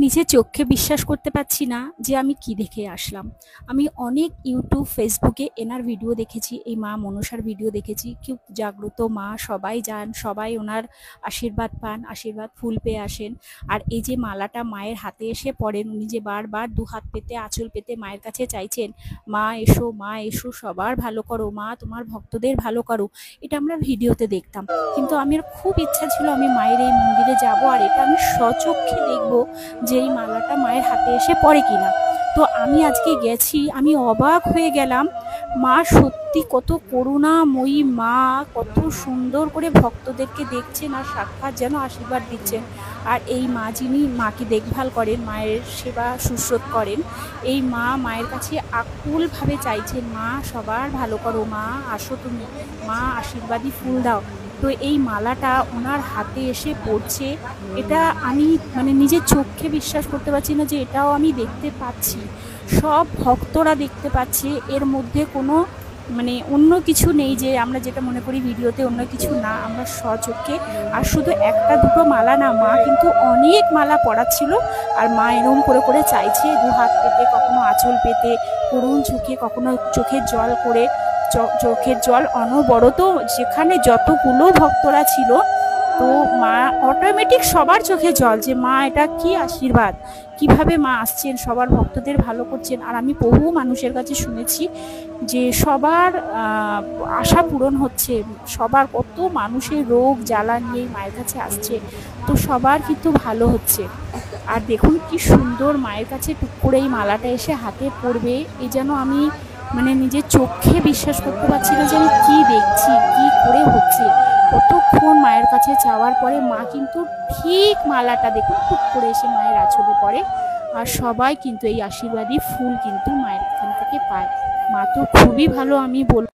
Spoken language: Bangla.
নিজের চোখে বিশ্বাস করতে পারছি না যে আমি কি দেখে আসলাম। আমি অনেক ইউটিউব, ফেসবুকে এনার ভিডিও দেখেছি, এই মা মনসার ভিডিও দেখেছি। খুব জাগ্রত মা, সবাই যান, সবাই ওনার আশীর্বাদ পান, আশীর্বাদ ফুল পেয়ে আসেন। আর এই যে মালাটা মায়ের হাতে এসে পড়েন, উনি যে বারবার দু হাত পেতে, আঁচল পেতে মায়ের কাছে চাইছেন, মা এসো, মা এসো, সবার ভালো করো, মা তোমার ভক্তদের ভালো করো। এটা আমরা ভিডিওতে দেখতাম, কিন্তু আমার খুব ইচ্ছা ছিল আমি মায়ের এই মন্দিরে যাব আর এটা আমি স্বচক্ষে দেখবো যে এই মালাটা মায়ের হাতে এসে পড়ে কিনা। তো আমি আজকে গেছি, আমি অবাক হয়ে গেলাম। মা সত্যি কত করুণাময়ী মা, কত সুন্দর করে ভক্তদেরকে দেখছেন আর সাক্ষাৎ যেন আশীর্বাদ দিচ্ছেন। আর এই মা যিনি মাকে দেখভাল করেন, মায়ের সেবা শুশ্রূষা করেন, এই মা মায়ের কাছে আকুলভাবে চাইছেন, মা সবার ভালো করো, মা আসো তুমি, মা আশীর্বাদী ফুল দাও। তো এই মালাটা ওনার হাতে এসে পড়ছে, এটা আমি মানে নিজের চোখে বিশ্বাস করতে পারছি না যে এটাও আমি দেখতে পাচ্ছি, সব ভক্তরা দেখতে পাচ্ছে। এর মধ্যে কোনো মানে অন্য কিছু নেই যে আমরা যেটা মনে করি ভিডিওতে, অন্য কিছু না, আমরা স্বচক্ষে। আর শুধু একটা দুটো মালা না, মা কিন্তু অনেক মালা পড়াচ্ছিল। আর মা এরম করে করে চাইছে, দু হাত পেতে, কখনো আঁচল পেতে, করুণ চোখে, কখনো চোখের জল করে, চোখের জল অনবরত, যেখানে যতগুলো ভক্তরা ছিল, তো মা অটোমেটিক সবার চোখে জল, যে মা এটা কি আশীর্বাদ, কিভাবে মা আসছেন, সবার ভক্তদের ভালো করছেন। আর আমি বহু মানুষের কাছে শুনেছি যে সবার আশা পূরণ হচ্ছে, সবার কত মানুষের রোগ জ্বালা নিয়ে মায়ের কাছে আসছে, তো সবার কিন্তু ভালো হচ্ছে। আর দেখুন কি সুন্দর মায়ের কাছে টুক করে এই মালাটা এসে হাতে পড়বে, এই যেন আমি মানে নিজের চোখে বিশ্বাস করতে পারছি না যে আমি কি দেখছি, কি করে হচ্ছে। কতক্ষণ মায়ের কাছে চাওয়ার পরে মা কিন্তু ঠিক মালাটা দেখুন টুক করে এসে মায়ের আঁচলে পড়ে। আর সবাই কিন্তু এই আশীর্বাদী ফুল কিন্তু মায়ের এখান থেকে পায়। মা তো খুবই ভালো, আমি বলবো।